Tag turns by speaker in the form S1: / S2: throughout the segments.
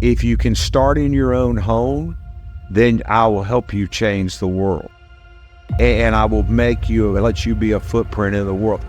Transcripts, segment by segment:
S1: if you can start in your own home, then I will help you change the world. And I will let you be a footprint in the world.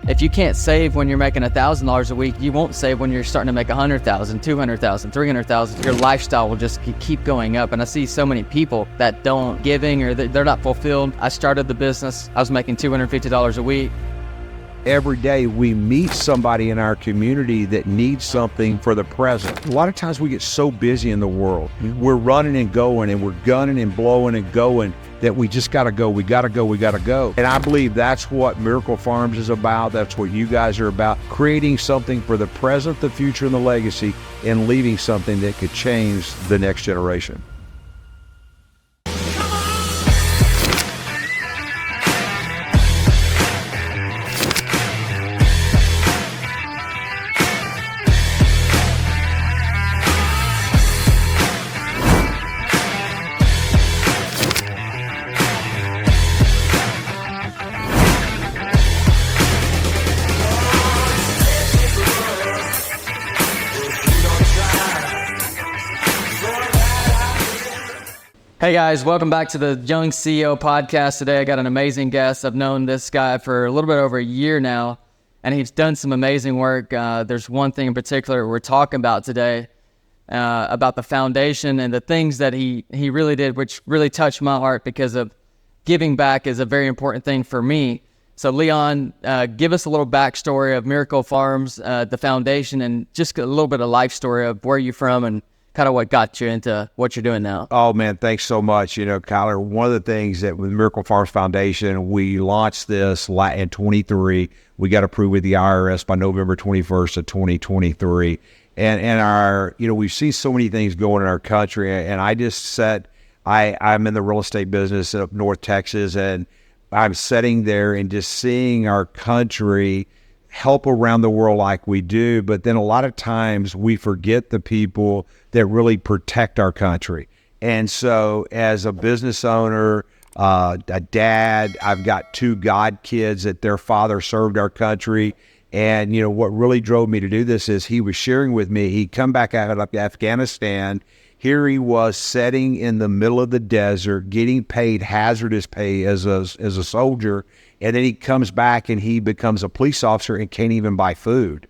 S2: If you can't save when you're making $1,000 a week, you won't save when you're starting to make 100,000, 200,000, 300,000. Your lifestyle will just keep going up. And I see so many people that don't giving or they're not fulfilled. I started the business. I was making $250 a week.
S1: Every day we meet somebody in our community that needs something for the present. A lot of times we get so busy in the world. We're running and going and we're gunning and blowing and going that we just gotta go, we gotta go. And I believe that's what Miracle Farms is about. That's what you guys are about, creating something for the present, the future, and the legacy, and leaving something that could change the next generation.
S2: Hey guys, welcome back to the Young CEO podcast. Today I got an amazing guest. I've known this guy for a little bit over a year now, and he's done some amazing work. There's one thing in particular we're talking about today, about the foundation and the things that he really did, which really touched my heart because of giving back is a very important thing for me. So Leon, give us a little backstory of Miracle Farms, the foundation, and just a little bit of life story of where you're from and kind of what got you into what you're doing now.
S1: Oh man, thanks so much. You know, Kyler, one of the things that with Miracle Farms Foundation, we launched this in 23. We got approved with the IRS by November 21st of 2023. And our, you know, we've seen so many things going in our country. And I just said, I'm in the real estate business up North Texas, and I'm sitting there and just seeing our country help around the world like we do, but then a lot of times we forget the people that really protect our country. And so as a business owner, a dad, I've got 2 god kids that their father served our country. And, you know, what really drove me to do this is he was sharing with me, he'd come back out of Afghanistan. Here he was sitting in the middle of the desert, getting paid hazardous pay as a soldier. And then he comes back and he becomes a police officer and can't even buy food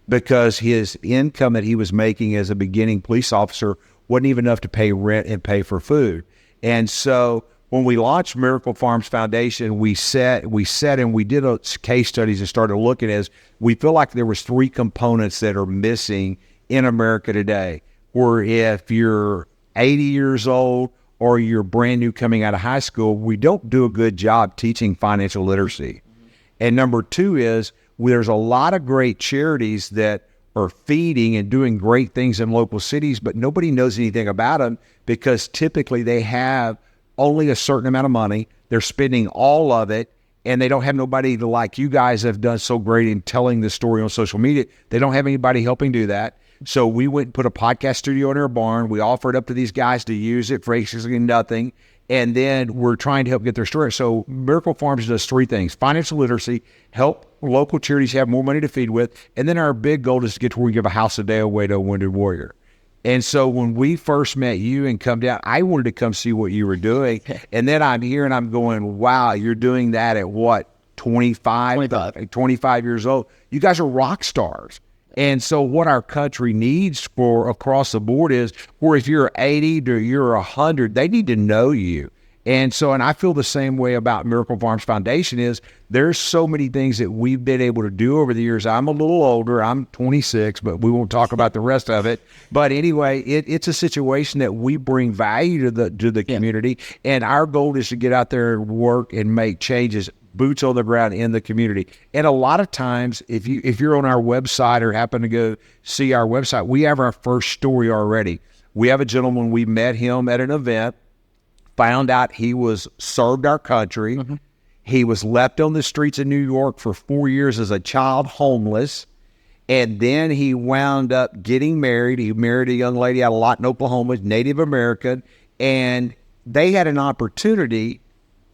S1: because his income that he was making as a beginning police officer wasn't even enough to pay rent and pay for food. And so when we launched Miracle Farms Foundation, we sat and we did case studies and started looking as we feel like there was 3 components that are missing in America today. Where if you're 80 years old or you're brand new coming out of high school, we don't do a good job teaching financial literacy. And number 2 is there's a lot of great charities that are feeding and doing great things in local cities, but nobody knows anything about them because typically they have only a certain amount of money. They're spending all of it, and they don't have nobody to, like you guys have done so great in telling the story on social media. They don't have anybody helping do that. So we went and put a podcast studio in our barn. We offered up to these guys to use it for basically nothing. And then we're trying to help get their story. So Miracle Farms does 3 things: financial literacy, help local charities have more money to feed with. And then our big goal is to get to where we give a house a day away to a wounded warrior. And so when we first met you and come down, I wanted to come see what you were doing. And then I'm here and I'm going, wow, you're doing that at what, 25 years old? You guys are rock stars. And so what our country needs for across the board is, where if you're 80 to you're 100, they need to know you. And so, and I feel the same way about Miracle Farms Foundation is there's so many things that we've been able to do over the years. I'm a little older, I'm 26, but we won't talk about the rest of it. But anyway, it's a situation that we bring value to the community. And our goal is to get out there and work and make changes, boots on the ground in the community. And a lot of times, if you're on our website or happen to go see our website, we have our first story already. We have a gentleman, we met him at an event, found out he was served our country. Mm-hmm. He was left on the streets of New York for 4 years as a child, homeless. And then he wound up getting married. He married a young lady out of Lawton, Oklahoma, Native American. And they had an opportunity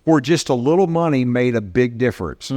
S1: where just a little money made a big difference.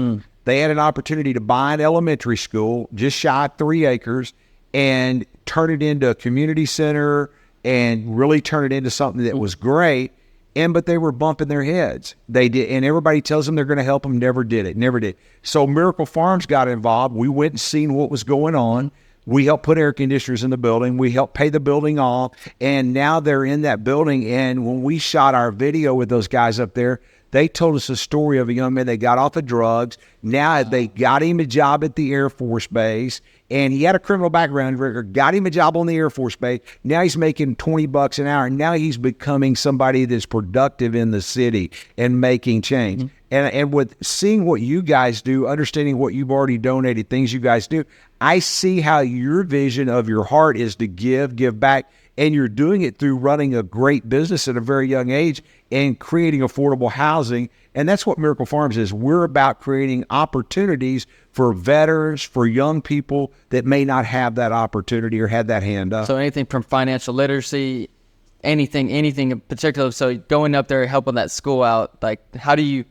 S1: They had an opportunity to buy an elementary school just shy of 3 acres and turn it into a community center and really turn it into something that was great. But they were bumping their heads. They did, and everybody tells them they're going to help them. Never did it. Never did. So Miracle Farms got involved. We went and seen what was going on. We helped put air conditioners in the building. We helped pay the building off. And now they're in that building. And when we shot our video with those guys up there, they told us a story of a young man that got off of drugs. Now they got him a job at the Air Force Base, and he had a criminal background record, got him a job on the Air Force Base. Now he's making $20 an hour. Now he's becoming somebody that's productive in the city and making change. Mm-hmm. And with seeing what you guys do, understanding what you've already donated, things you guys do, I see how your vision of your heart is to give back. And you're doing it through running a great business at a very young age and creating affordable housing. And that's what Miracle Farms is. We're about creating opportunities for veterans, for young people that may not have that opportunity or had that hand up.
S2: So anything from financial literacy, anything in particular. So going up there, helping that school out, like how do you,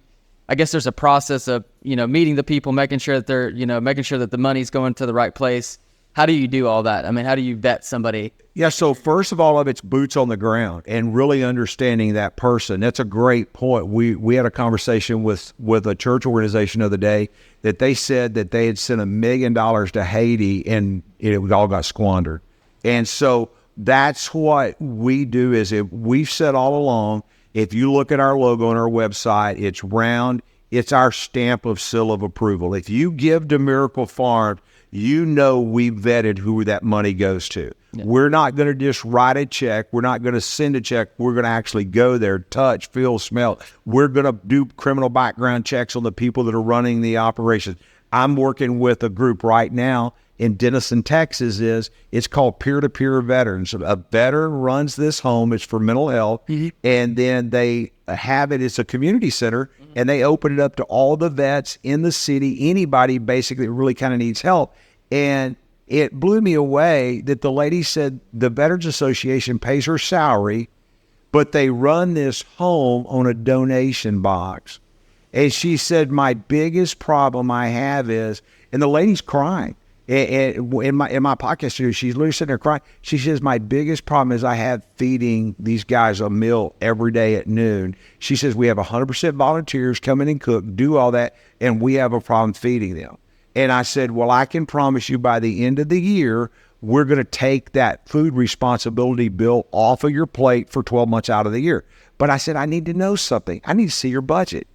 S2: I guess there's a process of, meeting the people, making sure that making sure that the money's going to the right place. How do you do all that? I mean, how do you vet somebody?
S1: Yeah, so first of all, it's boots on the ground and really understanding that person. That's a great point. We had a conversation with a church organization the other day that they said that they had sent $1 million to Haiti and it all got squandered. And so that's what we do is we've said all along, if you look at our logo on our website, it's round. It's our stamp of seal of approval. If you give to Miracle Farms, we vetted who that money goes to. Yeah. We're not going to just write a check. We're not going to send a check. We're going to actually go there, touch, feel, smell. We're going to do criminal background checks on the people that are running the operations. I'm working with a group right now in Denison, Texas. It's called Peer-to-Peer Veterans. A veteran runs this home. It's for mental health. Mm-hmm. And then they have it. It's a community center, mm-hmm. and they open it up to all the vets in the city, anybody basically really kind of needs help. And it blew me away that the lady said the Veterans Association pays her salary, but they run this home on a donation box. And she said, my biggest problem I have is, and the lady's crying. In my podcast studio, she's literally sitting there crying. She says, my biggest problem is I have feeding these guys a meal every day at noon. She says, we have 100% volunteers come in and cook, do all that, and we have a problem feeding them. And I said, well, I can promise you by the end of the year, we're going to take that food responsibility bill off of your plate for 12 months out of the year. But I said, I need to know something. I need to see your budget.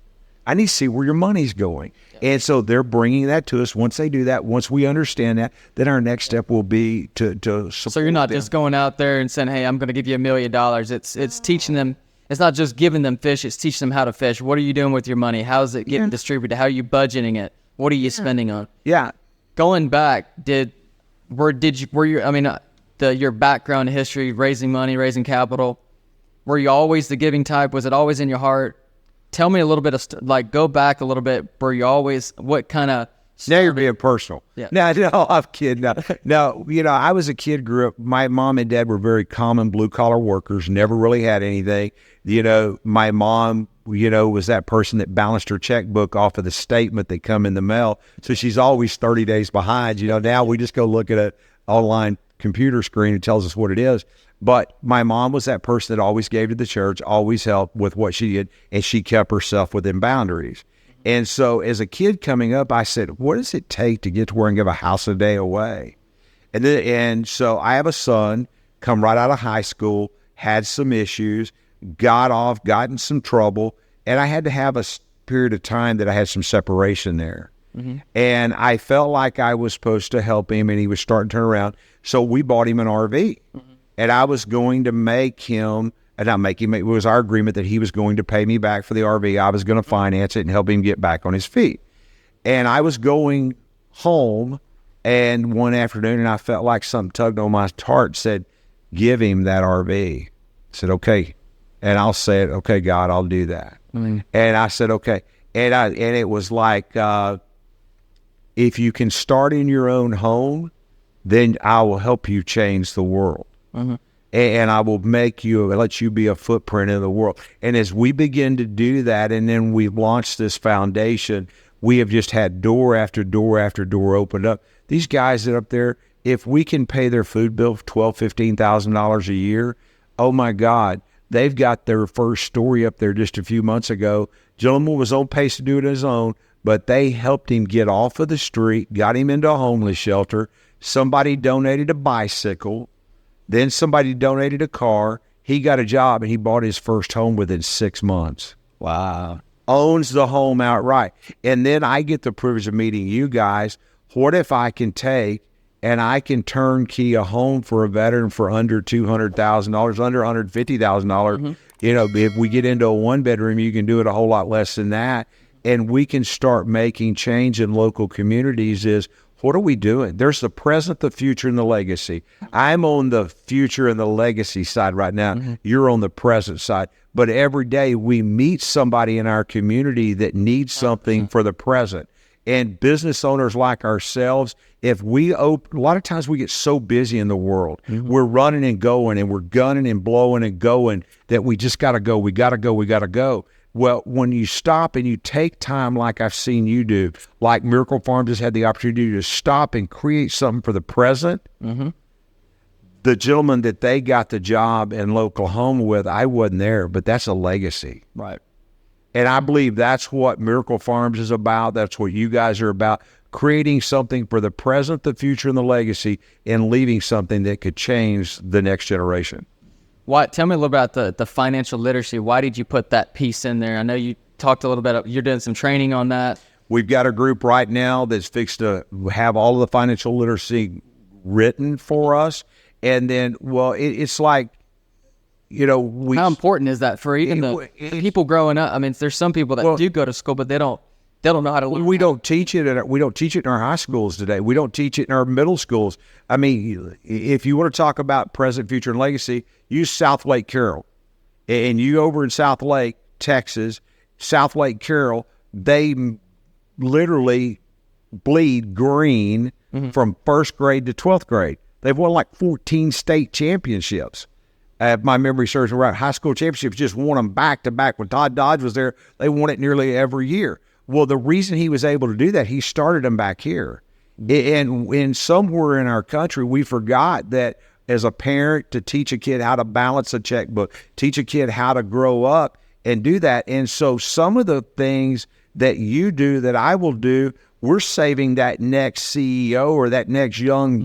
S1: I need to see where your money's going. Yeah. And so they're bringing that to us. Once they do that, once we understand that, then our next step will be to support. So
S2: you're not just going out there and saying, hey, I'm going to give you $1 million. It's teaching them. It's not just giving them fish. It's teaching them how to fish. What are you doing with your money? How is it getting distributed? How are you budgeting it? What are you spending on?
S1: Yeah.
S2: Going back, your background history, raising money, raising capital, were you always the giving type? Was it always in your heart? Tell me a little bit of go back a little bit. Were you always, what kind of?
S1: Now you're being personal.
S2: Yeah.
S1: No, I'm kidding. No, I was a kid, grew up, my mom and dad were very common blue collar workers, never really had anything. My mom, was that person that balanced her checkbook off of the statement that come in the mail. So she's always 30 days behind. Now we just go look at an online computer screen and tells us what it is. But my mom was that person that always gave to the church, always helped with what she did, and she kept herself within boundaries. And so as a kid coming up, I said, what does it take to get to where I can give a house a day away? And so I have a son, come right out of high school, had some issues, got in some trouble, and I had to have a period of time that I had some separation there. Mm-hmm. And I felt like I was supposed to help him, and he was starting to turn around. So we bought him an RV. Mm-hmm. And I was going to make him, and not make him, it was our agreement that he was going to pay me back for the RV. I was going to finance it and help him get back on his feet. And I was going home, and one afternoon, and I felt like something tugged on my heart, said, give him that RV. I said, okay. And I'll say it, okay, God, I'll do that. Mm-hmm. And I said, okay. And it was like, if you can start in your own home, then I will help you change the world. Mm-hmm. And I will let you be a footprint in the world. And as we begin to do that, and then we launched this foundation, we have just had door after door after door opened up. These guys that are up there, if we can pay their food bill $12,000-$15,000 a year, oh my God, they've got their first story up there just a few months ago. Gentleman was on pace to do it on his own, but they helped him get off of the street, got him into a homeless shelter. Somebody donated a bicycle. Then somebody donated a car. He got a job, and he bought his first home within 6 months.
S2: Wow.
S1: Owns the home outright. And then I get the privilege of meeting you guys. What if I can take and I can turnkey a home for a veteran for under $200,000, under $150,000? You know, if we get into a one-bedroom, you can do it a whole lot less than that. And we can start making change in local communities. Is what are we doing? There's the present, the future, and the legacy. I'm on the future and the legacy side right now. You're on the present side. But every day we meet somebody in our community that needs something for the present. And business owners like ourselves, if we open, a lot of times we get so busy in the world. We're running and going, and we're gunning and blowing and going, that we just got to go. We got to go. We got to go. Well, when you stop and you take time like I've seen you do, like Miracle Farms has had the opportunity to stop and create something for the present, the gentleman that they got the job in Oklahoma with, I wasn't there, but that's a legacy.
S2: Right.
S1: And I believe that's what Miracle Farms is about. That's what you guys are about, creating something for the present, the future, and the legacy, and leaving something that could change the next generation.
S2: Tell me a little about the financial literacy. Why did you put that piece in there? I know you talked a little bit, you're doing some training on that.
S1: We've got a group right now that's fixed to have all of the financial literacy written for us. And then, well, it's like, you know,
S2: how important is that for even the people growing up? I mean, there's some people that do go to school, but they don't know how to learn.
S1: We don't teach it in our high schools today. We don't teach it in our middle schools. I mean, if you want to talk about present, future, and legacy, use South Lake Carroll. And you over in South Lake, Texas, South Lake Carroll, they literally bleed green from first grade to 12th grade. They've won like 14 state championships. If my memory serves me right, high school championships, just won them back to back. When Todd Dodge was there, they won it nearly every year. Well, the reason he was able to do that, he started them back here. And somewhere in our country, we forgot that as a parent, to teach a kid how to balance a checkbook, teach a kid how to grow up and do that. And so some of the things that you do that I will do, we're saving that next CEO or that next young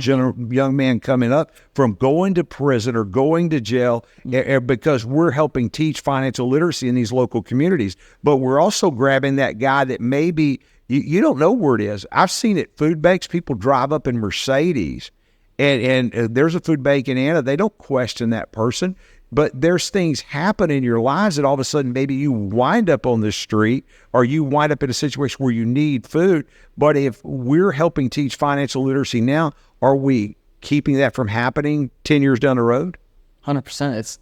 S1: man coming up from going to prison or going to jail because we're helping teach financial literacy in these local communities. But we're also grabbing that guy that maybe you don't know where it is. I've seen it, food banks, people drive up in Mercedes and there's a food bank in Anna. They don't question that person. But there's things happen in your lives that all of a sudden maybe you wind up on the street or you wind up in a situation where you need food. But if we're helping teach financial literacy now, are we keeping that from happening 10 years down the road?
S2: 100%. It's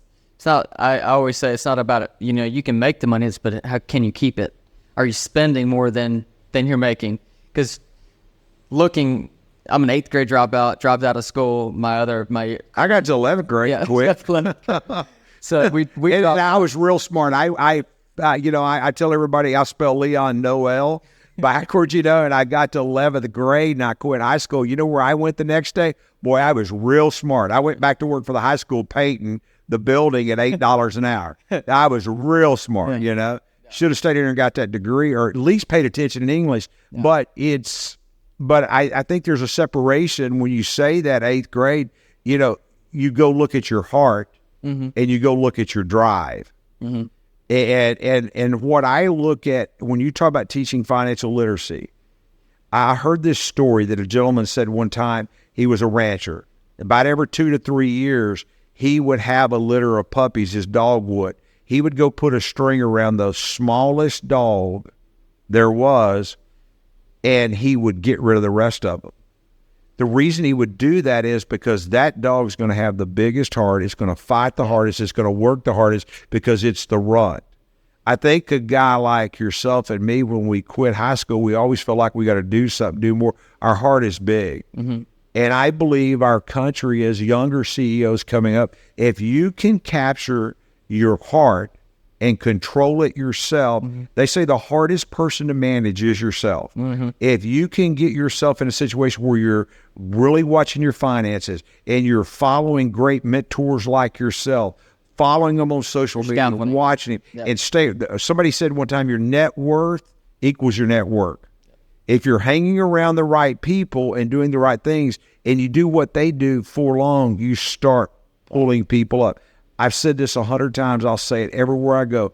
S2: not, I always say it's not about it. You know, you can make the money, but how can you keep it? Are you spending more than you're making? Because I'm an 8th grade dropped out of school.
S1: I got to 11th grade.
S2: Yeah,
S1: Quit.
S2: So we
S1: and I was real smart. I tell everybody I spell Leon Noel backwards, and I got to 11th grade and I quit high school. You know where I went the next day? Boy, I was real smart. I went back to work for the high school painting the building at $8 an hour. I was real smart, Should have stayed here and got that degree or at least paid attention in English. Yeah. But I think there's a separation when you say that 8th grade, you go look at your heart and you go look at your drive. And what I look at when you talk about teaching financial literacy, I heard this story that a gentleman said one time. He was a rancher. About every 2 to 3 years, he would have a litter of puppies, his dog would. He would go put a string around the smallest dog there was, and he would get rid of the rest of them. The reason he would do that is because that dog's going to have the biggest heart. It's going to fight the hardest. It's going to work the hardest because it's the rut. I think a guy like yourself and me, when we quit high school, we always feel like we got to do something, do more. Our heart is big. And I believe our country, as younger CEOs coming up, if you can capture your heart and control it yourself. They say the hardest person to manage is yourself. If you can get yourself in a situation where you're really watching your finances and you're following great mentors like yourself, following them on social media, and watching them, and stay. Somebody said one time, your net worth equals your network. If you're hanging around the right people and doing the right things, and you do what they do for long, you start pulling people up. I've said this 100 times. I'll say it everywhere I go.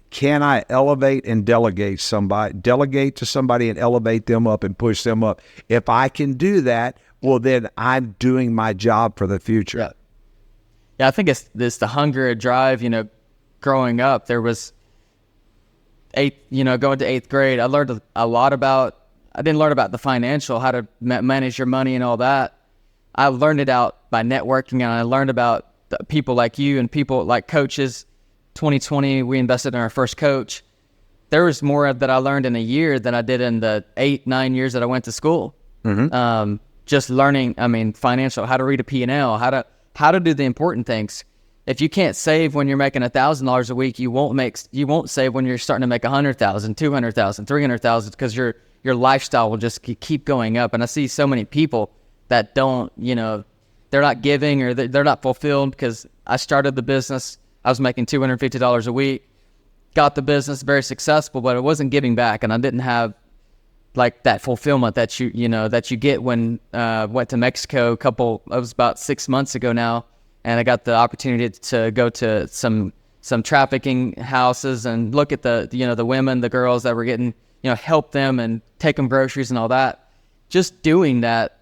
S1: Can I elevate and delegate to somebody and elevate them up and push them up? If I can do that, well, then I'm doing my job for the future.
S2: Yeah, I think it's the hunger and drive. Growing up, there was going to 8th grade, I learned a lot about. I didn't learn about the financial, how to manage your money and all that. I learned it out by networking, and I learned about people like you and people like coaches. 2020, we invested in our first coach. There was more that I learned in a year than I did in the 8-9 years that I went to school. Just learning, financial, how to read a P&L, how to do the important things. If you can't save when you're making $1,000 a week, you won't save when you're starting to make 100,000, 200,000, 300,000, because your lifestyle will just keep going up. And I see so many people that don't, they're not giving, or they're not fulfilled, because I started the business. I was making $250 a week, got the business very successful, but it wasn't giving back. And I didn't have like that fulfillment that you get when went to Mexico it was about 6 months ago now. And I got the opportunity to go to some trafficking houses and look at the women, the girls that were getting, help them and take them groceries and all that. Just doing that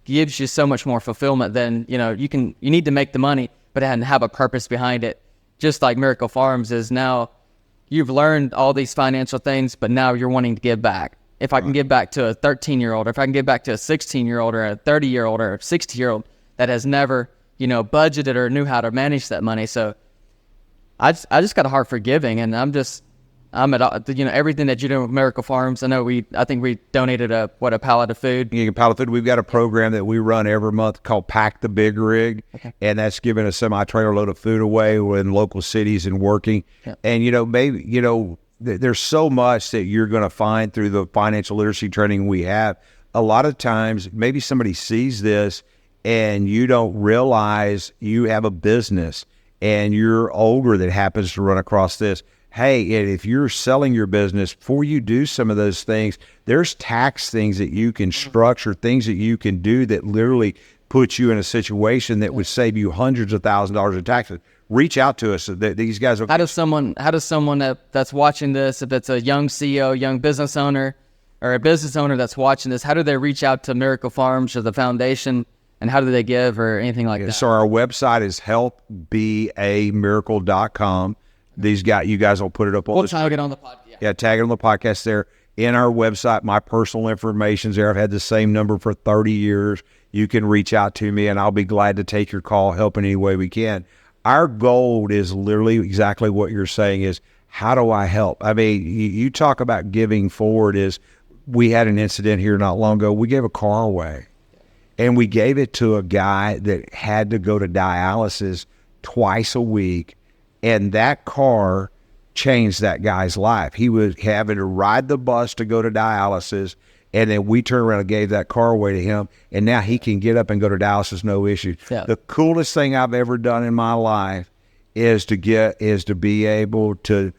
S2: gives you so much more fulfillment than, you need to make the money, but have a purpose behind it. Just like Miracle Farms is now, you've learned all these financial things, but now you're wanting to give back. If I can give back to a 13-year-old, or if I can give back to a 16-year-old or a 30-year-old or a 60-year-old that has never, budgeted or knew how to manage that money. So I just got a heart for giving, and I'm at, everything that you do with Miracle Farms. I think we donated a pallet of food.
S1: A pallet of food. We've got a program that we run every month called Pack the Big Rig. And that's giving a semi-trailer load of food away in local cities and working. And, there's so much that you're going to find through the financial literacy training we have. A lot of times, maybe somebody sees this and you don't realize you have a business and you're older that happens to run across this. Hey, and if you're selling your business, before you do some of those things, there's tax things that you can structure, things that you can do that literally put you in a situation that would save you hundreds of thousands of dollars in taxes. Reach out to us. These guys are.
S2: How does someone that's watching this, if it's a young CEO, young business owner, or a business owner that's watching this, how do they reach out to Miracle Farms or the foundation, and how do they give or anything like that?
S1: So our website is helpbeamiracle.com. You guys will put it up on
S2: We'll tag it on the podcast.
S1: Yeah, tag it on the podcast there. In our website, my personal information's there. I've had the same number for 30 years. You can reach out to me, and I'll be glad to take your call, help in any way we can. Our goal is literally exactly what you're saying is, how do I help? You talk about giving forward. We had an incident here not long ago. We gave a car away, and we gave it to a guy that had to go to dialysis twice a week, and that car changed that guy's life. He was having to ride the bus to go to dialysis, and then we turned around and gave that car away to him, and now he can get up and go to dialysis, no issue.
S2: Yeah.
S1: The coolest thing I've ever done in my life is to be able to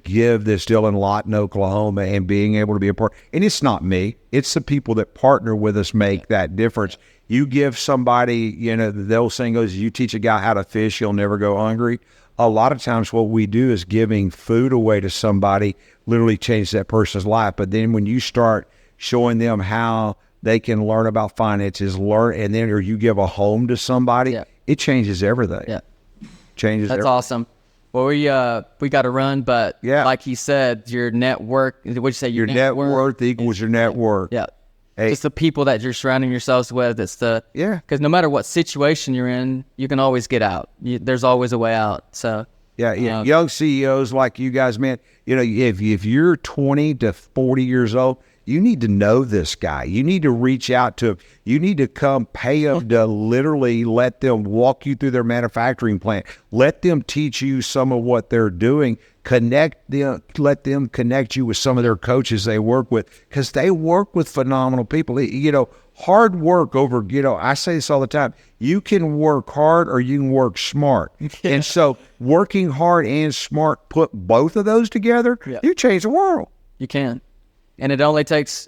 S1: give this deal in Lawton, Oklahoma, and being able to be a part. And it's not me; it's the people that partner with us make that difference. You give somebody, the old saying goes, "You teach a guy how to fish, he'll never go hungry." A lot of times what we do is giving food away to somebody literally changes that person's life. But then when you start showing them how they can learn about finances, or you give a home to somebody, it changes everything.
S2: Yeah.
S1: Changes
S2: That's
S1: everything.
S2: awesome. Well, we got to run, but like he said, your network, what'd you say?
S1: Your net worth equals your network.
S2: Yeah.
S1: Hey.
S2: It's the people that you're surrounding yourselves with. It's because no matter what situation you're in, you can always get out. There's always a way out. So
S1: young CEOs like you guys, man, if you're 20 to 40 years old, You need to know this guy. You need to reach out to him. You need to come pay him to literally let them walk you through their manufacturing plant. Let them teach you some of what they're doing. Let them connect you with some of their coaches they work with, because they work with phenomenal people. Hard work over, I say this all the time. You can work hard or you can work smart.
S2: Yeah.
S1: And so working hard and smart, put both of those together, you change the world.
S2: You can. And it only takes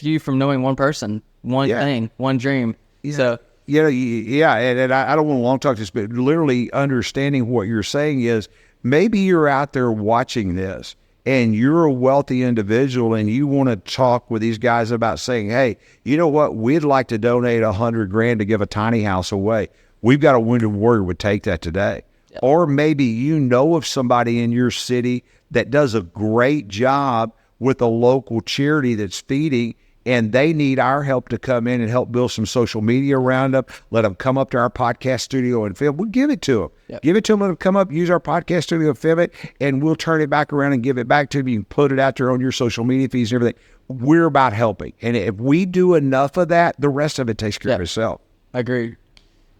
S2: you from knowing one person, one thing, one dream.
S1: Yeah.
S2: So
S1: and I don't want to long talk this, but literally understanding what you're saying is, maybe you're out there watching this and you're a wealthy individual and you want to talk with these guys about saying, hey, you know what? We'd like to donate $100,000 to give a tiny house away. We've got a Wounded Warrior would take that today. Yep. Or maybe you know of somebody in your city that does a great job with a local charity that's feeding, and they need our help to come in and help build some social media around them. Let them come up to our podcast studio and film. We'll give it to them. Yep. Give it to them. Let them come up, use our podcast studio, film it, and we'll turn it back around and give it back to them. You can put it out there on your social media feeds and everything. We're about helping. And if we do enough of that, the rest of it takes care of itself.
S2: Agreed.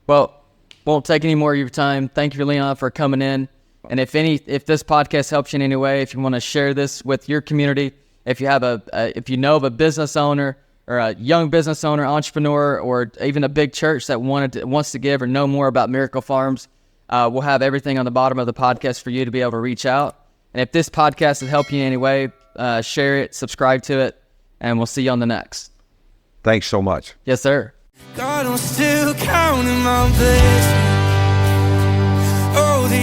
S2: Well, won't take any more of your time. Thank you, Leon, for coming in. And if this podcast helps you in any way, if you want to share this with your community, if you have if you know of a business owner or a young business owner, entrepreneur, or even a big church that wants to give or know more about Miracle Farms, we'll have everything on the bottom of the podcast for you to be able to reach out. And if this podcast has helped you in any way, share it, subscribe to it, and we'll see you on the next.
S1: Thanks so much.
S2: Yes, sir.
S3: God, I'm still counting my blessings. Oh, the